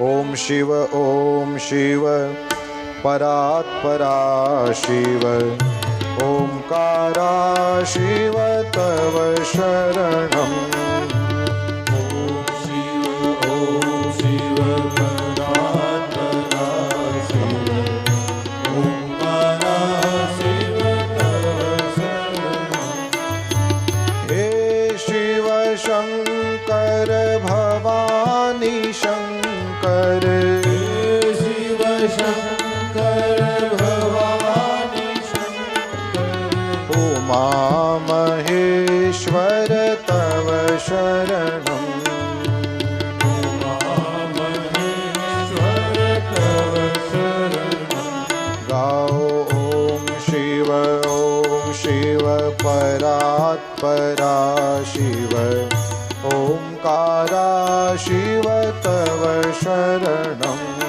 ॐ शिव परात्परा शिव ओंकारा शिव तव शरणम्। शंकर भवानी शंकर शिव शंकर भवानी शंकर उमा महेश्वर तव शरणम्। उमा महेश्वर तव शरणम्। गाओ ओम शिव परात्परा शिव ओंकारा शिव तव शरणम्।